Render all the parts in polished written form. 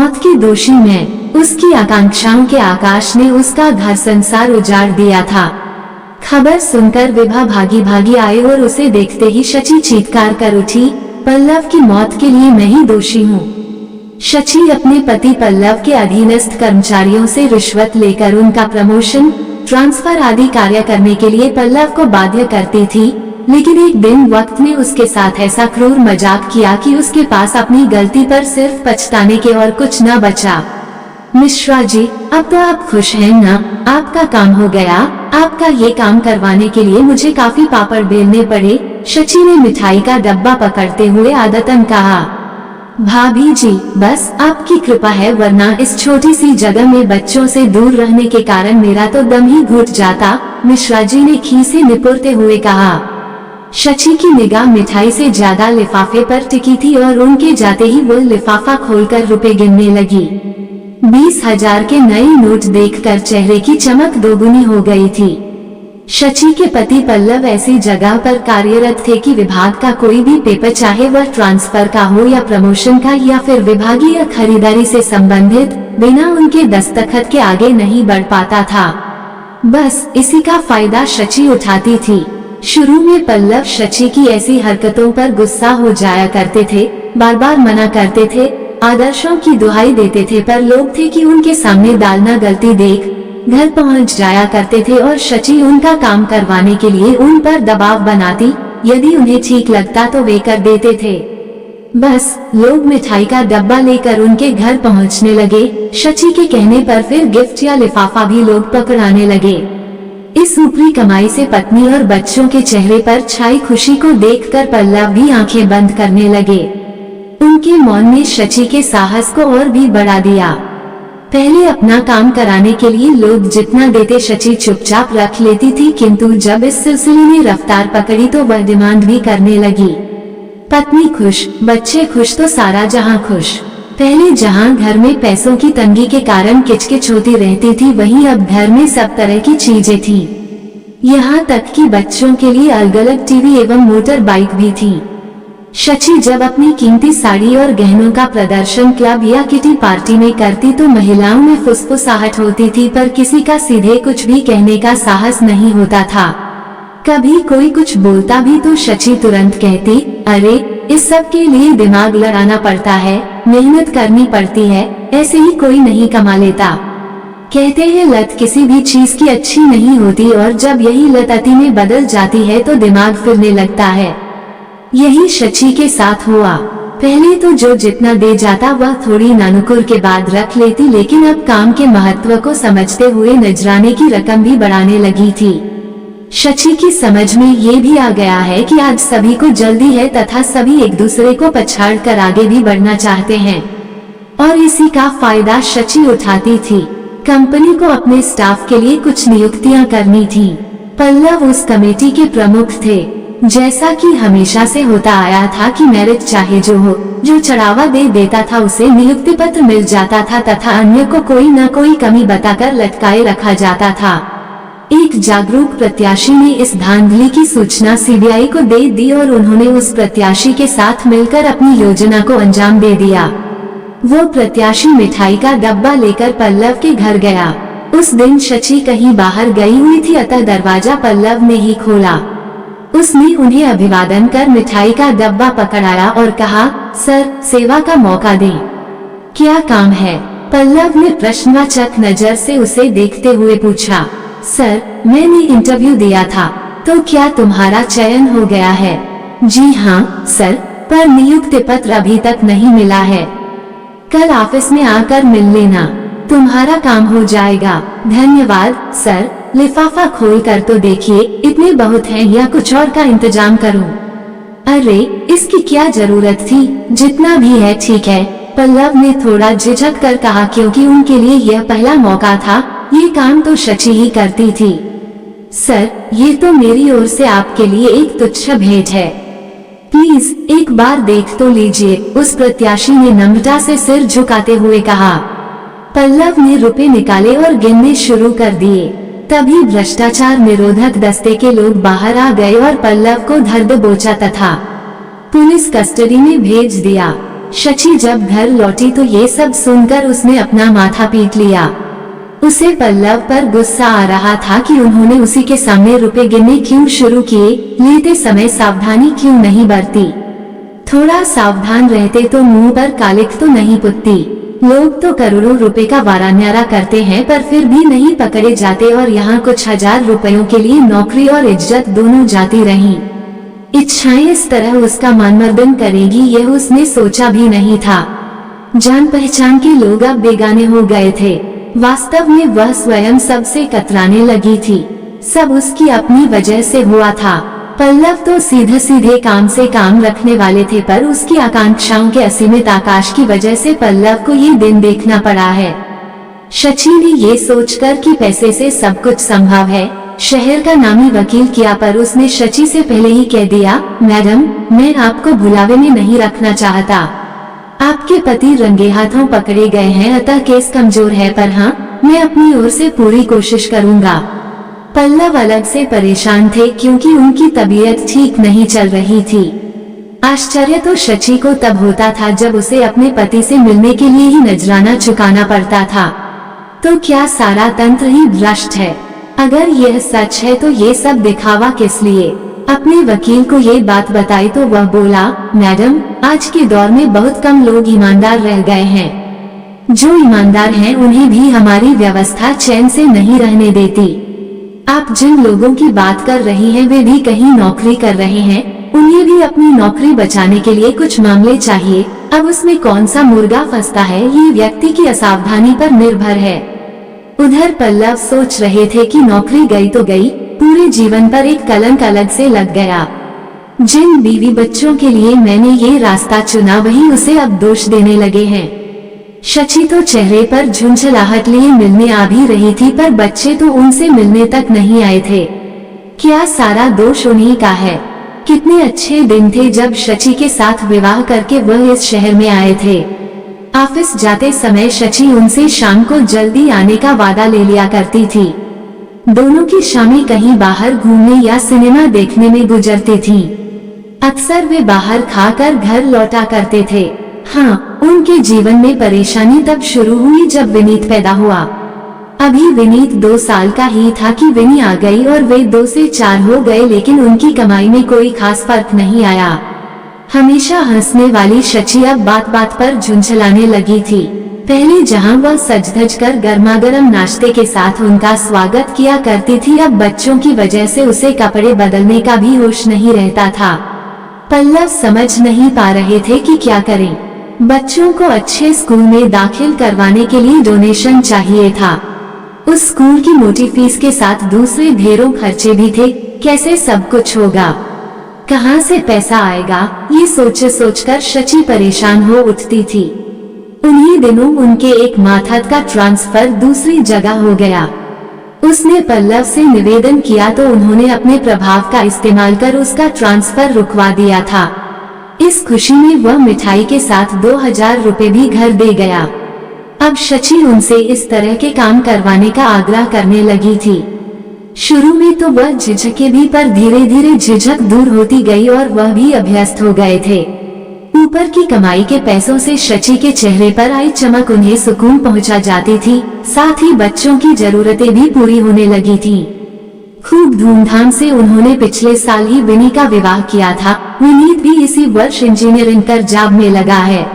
मौत की दोषी मैं। उसकी आकांक्षाओं के आकाश ने उसका घर संसार उजाड़ दिया था। खबर सुनकर विभा भागी भागी आई और उसे देखते ही शची चीत्कार कर उठी, पल्लव की मौत के लिए मैं ही दोषी हूँ। शची अपने पति पल्लव के अधीनस्थ कर्मचारियों से रिश्वत लेकर उनका प्रमोशन, ट्रांसफर आदि कार्य करने के लिए पल्लव को बाध्य करती थी, लेकिन एक दिन वक्त ने उसके साथ ऐसा क्रूर मजाक किया कि उसके पास अपनी गलती पर सिर्फ पछताने के और कुछ न बचा। मिश्रा जी, अब तो आप खुश हैं ना? आपका काम हो गया। आपका ये काम करवाने के लिए मुझे काफी पापड़ बेलने पड़े। शची ने मिठाई का डब्बा पकड़ते हुए आदतन कहा। भाभी जी, बस आपकी कृपा है, वरना इस छोटी सी जगह में बच्चों से दूर रहने के कारण मेरा तो दम ही घुट जाता, मिश्रा जी ने खीसे निपुरते हुए कहा। शची की निगाह मिठाई से ज्यादा लिफाफे पर टिकी थी और उनके जाते ही वो लिफाफा खोलकर रुपए गिनने लगी। 20,000 के नए नोट देखकर चेहरे की चमक दोगुनी हो गई थी। शची के पति पल्लव ऐसी जगह पर कार्यरत थे कि विभाग का कोई भी पेपर, चाहे वह ट्रांसफर का हो या प्रमोशन का या फिर विभागीय खरीदारी से संबंधित, बिना उनके दस्तखत के आगे नहीं बढ़ पाता था। बस इसी का फायदा शची उठाती थी। शुरू में पल्लव शची की ऐसी हरकतों पर गुस्सा हो जाया करते थे, बार बार मना करते थे, आदर्शों की दुहाई देते थे, पर लोग थे कि उनके सामने डालना गलती देख घर पहुंच जाया करते थे और शची उनका काम करवाने के लिए उन पर दबाव बनाती। यदि उन्हें ठीक लगता तो वे कर देते थे। बस लोग मिठाई का डब्बा लेकर उनके घर पहुंचने लगे। शची के कहने पर फिर गिफ्ट या लिफाफा भी लोग पकड़ाने लगे। इस ऊपरी कमाई से पत्नी और बच्चों के चेहरे पर छाई खुशी को देखकर पल्लव भी आंखें बंद करने लगे। उनके मौन ने शची के साहस को और भी बढ़ा दिया। पहले अपना काम कराने के लिए लोग जितना देते शची चुपचाप रख लेती थी, किंतु जब इस सिलसिले ने रफ्तार पकड़ी तो वह डिमांड भी करने लगी। पत्नी खुश, बच्चे खुश तो सारा जहां खुश। पहले जहां घर में पैसों की तंगी के कारण किचकिच होती रहती थी, वहीं अब घर में सब तरह की चीजें थी। यहाँ तक कि बच्चों के लिए अलग अलग टीवी एवं मोटर बाइक भी थी। शची जब अपनी कीमती साड़ी और गहनों का प्रदर्शन क्लब या किटी पार्टी में करती तो महिलाओं में फुसफुसाहट होती थी, पर किसी का सीधे कुछ भी कहने का साहस नहीं होता था। कभी कोई कुछ बोलता भी तो शची तुरंत कहती, अरे इस सब के लिए दिमाग लड़ाना पड़ता है, मेहनत करनी पड़ती है, ऐसे ही कोई नहीं कमा लेता। कहते हैं लत किसी भी चीज की अच्छी नहीं होती, और जब यही लत अति में बदल जाती है तो दिमाग फिरने लगता है। यही शची के साथ हुआ। पहले तो जो जितना दे जाता वह थोड़ी नानुकुर के बाद रख लेती, लेकिन अब काम के महत्व को समझते हुए नजराने की रकम भी बढ़ाने लगी थी। शची की समझ में ये भी आ गया है कि आज सभी को जल्दी है तथा सभी एक दूसरे को पछाड़ कर आगे भी बढ़ना चाहते हैं, और इसी का फायदा शची उठाती थी। कंपनी को अपने स्टाफ के लिए कुछ नियुक्तियां करनी थी। पल्लव उस कमेटी के प्रमुख थे। जैसा कि हमेशा से होता आया था कि मेरिट चाहे जो हो, जो चढ़ावा दे देता था उसे नियुक्ति पत्र मिल जाता था तथा अन्य को कोई न कोई कमी बताकर लटकाए रखा जाता था। एक जागरूक प्रत्याशी ने इस धांधली की सूचना सीबीआई को दे दी और उन्होंने उस प्रत्याशी के साथ मिलकर अपनी योजना को अंजाम दे दिया। वो प्रत्याशी मिठाई का डब्बा लेकर पल्लव के घर गया। उस दिन शची कहीं बाहर गई हुई थी, अतः दरवाजा पल्लव ने ही खोला। उसने उन्हें अभिवादन कर मिठाई का डब्बा पकड़ाया और कहा, सर सेवा का मौका दें। क्या काम है? पल्लव ने प्रश्नवाचक नजर से उसे देखते हुए पूछा। सर मैंने इंटरव्यू दिया था, तो क्या तुम्हारा चयन हो गया है? जी हाँ सर, पर नियुक्ति पत्र अभी तक नहीं मिला है। कल ऑफिस में आकर मिल लेना, तुम्हारा काम हो जाएगा। धन्यवाद सर। लिफाफा खोल कर तो देखिए, इतने बहुत हैं या कुछ और का इंतजाम करूं? अरे इसकी क्या जरूरत थी, जितना भी है ठीक है, पल्लव ने थोड़ा झिझक कर कहा, क्योंकि उनके लिए यह पहला मौका था। ये काम तो शची ही करती थी। सर ये तो मेरी ओर से आपके लिए एक तुच्छ भेंट है, प्लीज एक बार देख तो लीजिए, उस प्रत्याशी ने नम्रता से सिर झुकाते हुए कहा। पल्लव ने रुपए निकाले और गिनने शुरू कर दिए। तभी भ्रष्टाचार निरोधक दस्ते के लोग बाहर आ गए और पल्लव को धर दबोचा तथा पुलिस कस्टडी में भेज दिया। शची जब घर लौटी तो ये सब सुनकर उसने अपना माथा पीट लिया। उसे पल्लव पर गुस्सा आ रहा था कि उन्होंने उसी के सामने रुपए गिनने क्यों शुरू किए, लेते समय सावधानी क्यों नहीं बरती। थोड़ा सावधान रहते तो मुंह पर कालिख तो नहीं पुतती। लोग तो करोड़ों रुपए का वारा न्यारा करते हैं पर फिर भी नहीं पकड़े जाते, और यहाँ कुछ हजार रुपयों के लिए नौकरी और इज्जत दोनों जाती रहीं। इच्छाएं इस तरह उसका मानमर्दन करेगी यह उसने सोचा भी नहीं था। जान पहचान के लोग अब बेगाने हो गए थे। वास्तव में वह स्वयं सबसे कतराने लगी थी। सब उसकी अपनी वजह से हुआ था। पल्लव तो सीधे सीधे काम से काम रखने वाले थे, पर उसकी आकांक्षाओं के असीमित आकाश की वजह से पल्लव को ये दिन देखना पड़ा है। शची ने ये सोचकर कि पैसे से सब कुछ संभव है, शहर का नामी वकील किया, पर उसने शची से पहले ही कह दिया, मैडम मैं आपको बुलावे में नहीं रखना चाहता। आपके पति रंगे हाथों पकड़े गए हैं, अतः केस कमजोर है, पर हाँ मैं अपनी ओर से पूरी कोशिश करूंगा। पल्लव अलग से परेशान थे क्योंकि उनकी तबीयत ठीक नहीं चल रही थी। आश्चर्य तो शची को तब होता था जब उसे अपने पति से मिलने के लिए ही नजराना चुकाना पड़ता था। तो क्या सारा तंत्र ही भ्रष्ट है? अगर यह सच है तो ये सब दिखावा किस लिए? अपने वकील को ये बात बताई तो वह बोला, मैडम आज के दौर में बहुत कम लोग ईमानदार रह गए हैं। जो ईमानदार हैं उन्हें भी हमारी व्यवस्था चैन से नहीं रहने देती। आप जिन लोगों की बात कर रही हैं वे भी कहीं नौकरी कर रहे हैं, उन्हें भी अपनी नौकरी बचाने के लिए कुछ मामले चाहिए। अब उसमें कौन सा मुर्गा फंसता है ये व्यक्ति की असावधानी पर निर्भर है। उधर पल्लव सोच रहे थे कि नौकरी गई तो गई, पूरे जीवन पर एक कलंक अलग से लग गया। जिन बीवी बच्चों के लिए मैंने ये रास्ता चुना वही उसे अब दोष देने लगे हैं। शची तो चेहरे पर झुंझलाहट लिए मिलने आ भी रही थी, पर बच्चे तो उनसे मिलने तक नहीं आए थे। क्या सारा दोष उन्हीं का है? कितने अच्छे दिन थे जब शची के साथ विवाह करके वह इस शहर में आए थे। ऑफिस जाते समय शची उनसे शाम को जल्दी आने का वादा ले लिया करती थी। दोनों की शामें कहीं बाहर घूमने या सिनेमा देखने में गुजरती थीं। अक्सर वे बाहर खाकर घर लौटा करते थे। हाँ, उनके जीवन में परेशानी तब शुरू हुई जब विनीत पैदा हुआ। अभी विनीत 2 साल का ही था कि विनी आ गई और वे 2 से 4 हो गए, लेकिन उनकी कमाई में कोई खास फर्क नहीं आया। हमेशा हंसने वाली शची अब बात बात पर झुंझलाने लगी थी। पहले जहां वह सज धज कर गर्मागर्म नाश्ते के साथ उनका स्वागत किया करती थी, अब बच्चों की वजह से उसे कपड़े बदलने का भी होश नहीं रहता था। पल्लव समझ नहीं पा रहे थे कि क्या करें। बच्चों को अच्छे स्कूल में दाखिल करवाने के लिए डोनेशन चाहिए था। उस स्कूल की मोटी फीस के साथ दूसरे ढेरों खर्चे भी थे। कैसे सब कुछ होगा, कहां से पैसा आएगा, ये सोचकर शची परेशान हो उठती थी। उन्हीं दिनों उनके एक माथत का ट्रांसफर दूसरी जगह हो गया। उसने पल्लव से निवेदन किया तो उन्होंने अपने प्रभाव का इस्तेमाल कर उसका ट्रांसफर रुकवा दिया था। इस खुशी में वह मिठाई के साथ 2000 रुपए भी घर दे गया। अब शची उनसे इस तरह के काम करवाने का आग्रह करने लगी थी। शुरू में तो वह झिझके भी, पर धीरे धीरे झिझक दूर होती गई और वह भी अभ्यस्त हो गए थे। ऊपर की कमाई के पैसों से शची के चेहरे पर आई चमक उन्हें सुकून पहुंचा जाती थी, साथ ही बच्चों की जरूरतें भी पूरी होने लगी थीं। खूब धूमधाम से उन्होंने पिछले साल ही विनी का विवाह किया था। विनीत भी इसी वर्ष इंजीनियरिंग कर जॉब में लगा है।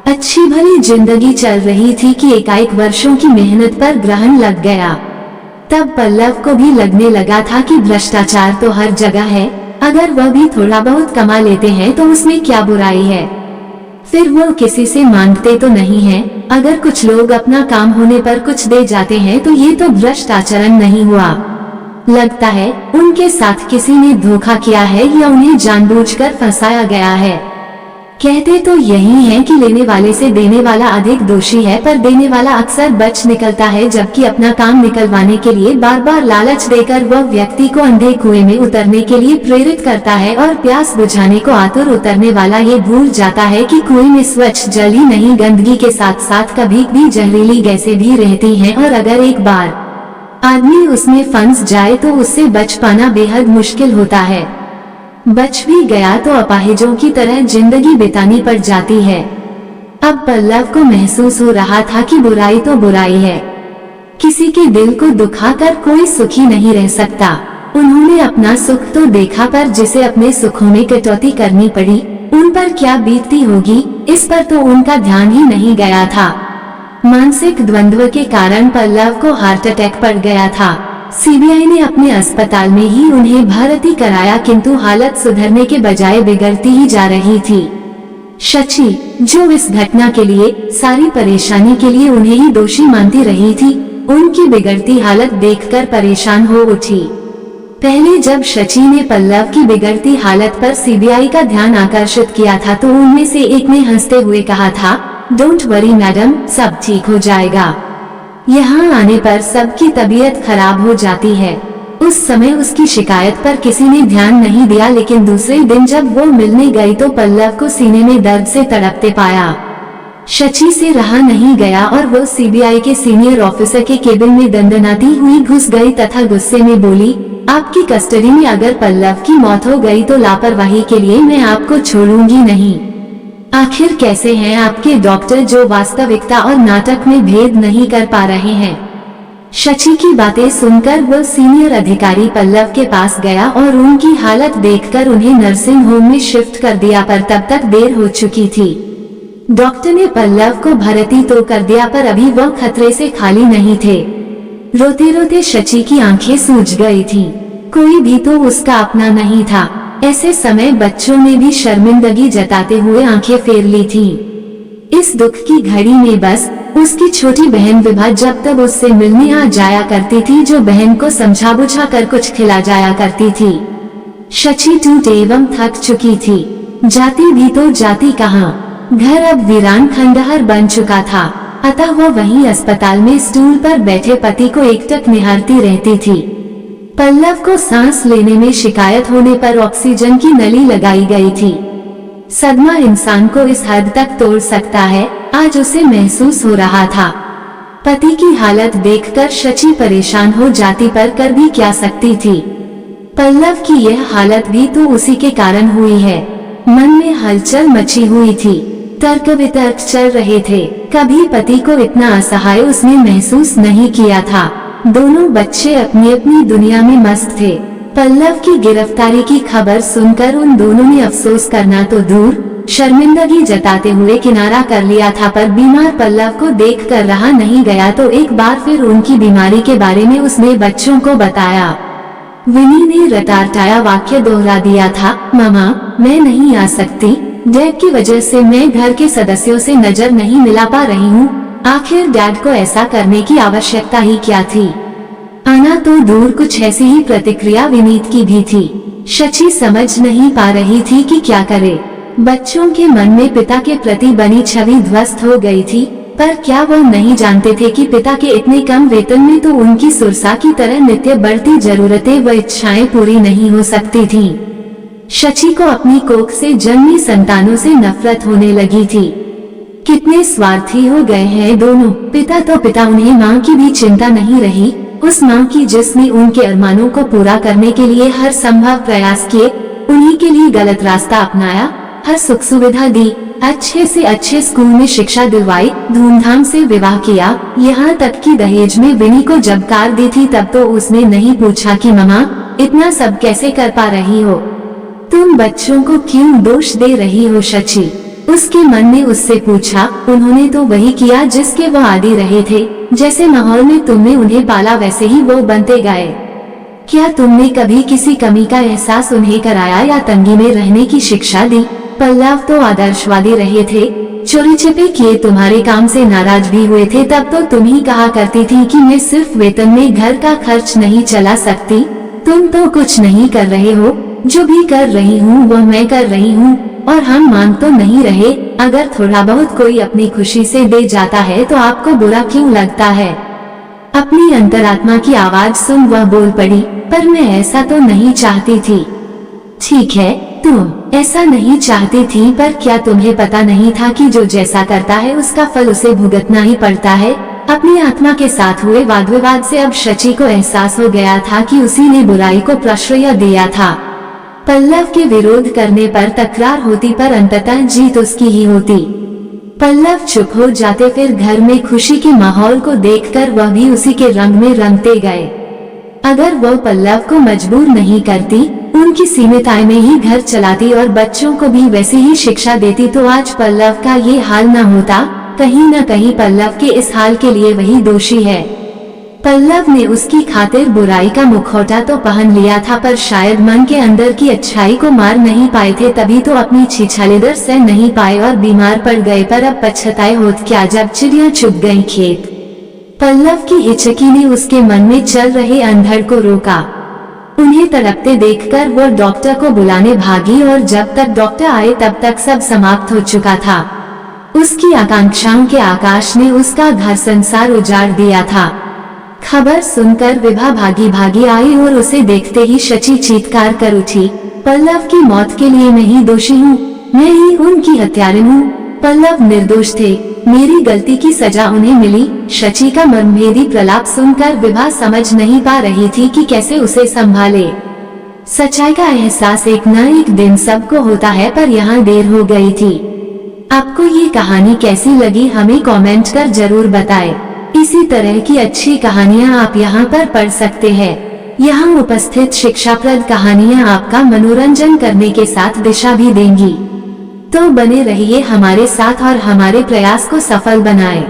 अच्छी भली जिंदगी चल रही थी कि एकाएक वर्षों की मेहनत पर ग्रहण लग गया। तब पल्लव को भी लगने लगा था कि भ्रष्टाचार तो हर जगह है, अगर वह भी थोड़ा बहुत कमा लेते हैं तो उसमें क्या बुराई है। फिर वो किसी से मांगते तो नहीं है। अगर कुछ लोग अपना काम होने पर कुछ दे जाते हैं तो ये तो भ्रष्ट आचरण नहीं हुआ। लगता है उनके साथ किसी ने धोखा किया है या उन्हें जानबूझकर फंसाया गया है। कहते तो यही है कि लेने वाले से देने वाला अधिक दोषी है, पर देने वाला अक्सर बच निकलता है, जबकि अपना काम निकलवाने के लिए बार बार लालच देकर वह व्यक्ति को अंधे कुएं में उतरने के लिए प्रेरित करता है, और प्यास बुझाने को आतुर उतरने वाला ये भूल जाता है कि कुएं में स्वच्छ जल ही नहीं, गंदगी के साथ साथ कभी भी जहरीली गैसें भी रहती हैं, और अगर एक बार आदमी उसमें फंस जाए तो उससे बच पाना बेहद मुश्किल होता है। बच भी गया तो अपाहिजों की तरह जिंदगी बितानी पड़ जाती है। अब पल्लव को महसूस हो रहा था कि बुराई तो बुराई है, किसी के दिल को दुखाकर कोई सुखी नहीं रह सकता। उन्होंने अपना सुख तो देखा, पर जिसे अपने सुखों में कटौती करनी पड़ी उन पर क्या बीतती होगी, इस पर तो उनका ध्यान ही नहीं गया था। मानसिक द्वंद्व के कारण पल्लव को हार्ट अटैक पड़ गया था। सीबीआई ने अपने अस्पताल में ही उन्हें भर्ती कराया, किंतु हालत सुधरने के बजाय बिगड़ती ही जा रही थी। शची, जो इस घटना के लिए, सारी परेशानी के लिए उन्हें ही दोषी मानती रही थी, उनकी बिगड़ती हालत देखकर परेशान हो उठी। पहले जब शची ने पल्लव की बिगड़ती हालत पर सीबीआई का ध्यान आकर्षित किया था तो उनमें से एक ने हंसते हुए कहा था, डोंट वरी मैडम, सब ठीक हो जाएगा। यहाँ आने पर सबकी तबीयत खराब हो जाती है। उस समय उसकी शिकायत पर किसी ने ध्यान नहीं दिया, लेकिन दूसरे दिन जब वो मिलने गई तो पल्लव को सीने में दर्द से तड़पते पाया। शची से रहा नहीं गया और वो सीबीआई के सीनियर ऑफिसर के केबिन में दंदनाती हुई घुस गई तथा गुस्से में बोली, आपकी कस्टडी में अगर पल्लव की मौत हो गई तो लापरवाही के लिए मैं आपको छोड़ूंगी नहीं। आखिर कैसे हैं आपके डॉक्टर जो वास्तविकता और नाटक में भेद नहीं कर पा रहे हैं। शची की बातें सुनकर वो सीनियर अधिकारी पल्लव के पास गया और उनकी हालत देखकर उन्हें नर्सिंग होम में शिफ्ट कर दिया, पर तब तक देर हो चुकी थी। डॉक्टर ने पल्लव को भर्ती तो कर दिया, पर अभी वह खतरे से खाली नहीं थे। रोते रोते शची की आंखें सूज गई थीं। कोई भी तो उसका अपना नहीं था। ऐसे समय बच्चों ने भी शर्मिंदगी जताते हुए आंखें फेर ली थीं। इस दुख की घड़ी में बस उसकी छोटी बहन विभा जब तक उससे मिलने आ जाया करती थी, जो बहन को समझा बुझा कर कुछ खिला जाया करती थी। शची टूट एवं थक चुकी थी। जाती भी तो जाती कहाँ। घर अब वीरान खंडहर बन चुका था, अतः वो वहीं अस्पताल में स्टूल पर बैठे पति को एकटक निहारती रहती थी। पल्लव को सांस लेने में शिकायत होने पर ऑक्सीजन की नली लगाई गई थी। सदमा इंसान को इस हद तक तोड़ सकता है, आज उसे महसूस हो रहा था। पति की हालत देखकर शची परेशान हो जाती, पर कर भी क्या सकती थी। पल्लव की यह हालत भी तो उसी के कारण हुई है। मन में हलचल मची हुई थी, तर्क वितर्क चल रहे थे। कभी पति को इतना असहाय उसने महसूस नहीं किया था। दोनों बच्चे अपनी अपनी दुनिया में मस्त थे। पल्लव की गिरफ्तारी की खबर सुनकर उन दोनों ने अफसोस करना तो दूर, शर्मिंदगी जताते हुए किनारा कर लिया था, पर बीमार पल्लव को देखकर रहा नहीं गया तो एक बार फिर उनकी बीमारी के बारे में उसने बच्चों को बताया। विनी ने रटारटाया वाक्य दोहरा दिया था, मामा मैं नहीं आ सकती, डैड की वजह से मैं घर के सदस्यों से नजर नहीं मिला पा रही हूँ। आखिर डैड को ऐसा करने की आवश्यकता ही क्या थी। आना तो दूर, कुछ ऐसी ही प्रतिक्रिया विनीत की भी थी। शची समझ नहीं पा रही थी कि क्या करे। बच्चों के मन में पिता के प्रति बनी छवि ध्वस्त हो गई थी, पर क्या वो नहीं जानते थे कि पिता के इतने कम वेतन में तो उनकी सुरसा की तरह नित्य बढ़ती जरूरतें व इच्छाएं पूरी नहीं हो सकती थीं। शची को अपनी कोख से जन्मी संतानों से नफरत होने लगी थी। कितने स्वार्थी हो गए हैं दोनों। पिता तो पिता, उन्हें माँ की भी चिंता नहीं रही। उस माँ की जिसने उनके अरमानों को पूरा करने के लिए हर संभव प्रयास किए, उन्हीं के लिए गलत रास्ता अपनाया, हर सुख सुविधा दी, अच्छे से अच्छे स्कूल में शिक्षा दिलवाई, धूमधाम से विवाह किया, यहाँ तक कि दहेज में विनी को जब कार दी थी तब तो उसने नहीं पूछा कि मम्मा इतना सब कैसे कर पा रही हो, तुम बच्चों को क्यों दोष दे रही हो। शची उसके मन ने उससे पूछा। उन्होंने तो वही किया जिसके वो आदी रहे थे। जैसे माहौल में तुमने उन्हें पाला वैसे ही वो बनते गए। क्या तुमने कभी किसी कमी का एहसास उन्हें कराया या तंगी में रहने की शिक्षा दी। पल्लव तो आदर्शवादी रहे थे, चोरी छिपे किए तुम्हारे काम से नाराज भी हुए थे। तब तो तुम ही कहा करती थी कि मैं सिर्फ वेतन में घर का खर्च नहीं चला सकती। तुम तो कुछ नहीं कर रहे हो, जो भी कर रही हूँ वह मैं कर रही हूँ, और हम मांग तो नहीं रहे। अगर थोड़ा बहुत कोई अपनी खुशी से दे जाता है तो आपको बुरा क्यों लगता है। अपनी अंतरात्मा की आवाज सुन वह बोल पड़ी, पर मैं ऐसा तो नहीं चाहती थी। ठीक है, तुम ऐसा नहीं चाहती थी, पर क्या तुम्हें पता नहीं था कि जो जैसा करता है उसका फल उसे भुगतना ही पड़ता है। अपनी आत्मा के साथ हुए वाद विवाद से अब शची को एहसास हो गया था कि उसी ने बुराई को प्रश्रय दिया था। पल्लव के विरोध करने पर तकरार होती, पर अंततः जीत उसकी ही होती। पल्लव चुप हो जाते, फिर घर में खुशी के माहौल को देखकर वह भी उसी के रंग में रंगते गए। अगर वह पल्लव को मजबूर नहीं करती, उनकी सीमित आय में ही घर चलाती और बच्चों को भी वैसी ही शिक्षा देती, तो आज पल्लव का ये हाल न होता। कहीं न कहीं पल्लव के इस हाल के लिए वही दोषी है। पल्लव ने उसकी खातिर बुराई का मुखौटा तो पहन लिया था, पर शायद मन के अंदर की अच्छाई को मार नहीं पाए थे, तभी तो अपनी छीछालेदर सह नहीं पाए और बीमार पड़ गए। पर अब पछताए होत क्या, जब चिड़िया चुग गई खेत। पल्लव की हिचकी ने उसके मन में चल रहे अंधड़ को रोका। उन्हें तड़पते देखकर वो डॉक्टर को बुलाने भागी, और जब तक डॉक्टर आए तब तक सब समाप्त हो चुका था। उसकी आकांक्षाओं के आकाश ने उसका घर संसार उजाड़ दिया था। खबर सुनकर विभा भागी भागी आई और उसे देखते ही शची चीत्कार कर उठी, पल्लव की मौत के लिए मैं ही दोषी हूँ, मैं ही उनकी हत्यारिन हूँ। पल्लव निर्दोष थे, मेरी गलती की सजा उन्हें मिली। शची का मर्मभेदी प्रलाप सुनकर विभा समझ नहीं पा रही थी कि कैसे उसे संभाले। सच्चाई का एहसास एक न एक दिन सबको होता है, पर यहाँ देर हो गई थी। आपको ये कहानी कैसी लगी हमें कमेंट कर जरूर बताएं। इसी तरह की अच्छी कहानियाँ आप यहाँ पर पढ़ सकते हैं। यहाँ उपस्थित शिक्षाप्रद कहानियाँ आपका मनोरंजन करने के साथ दिशा भी देंगी। तो बने रहिए हमारे साथ और हमारे प्रयास को सफल बनाएं।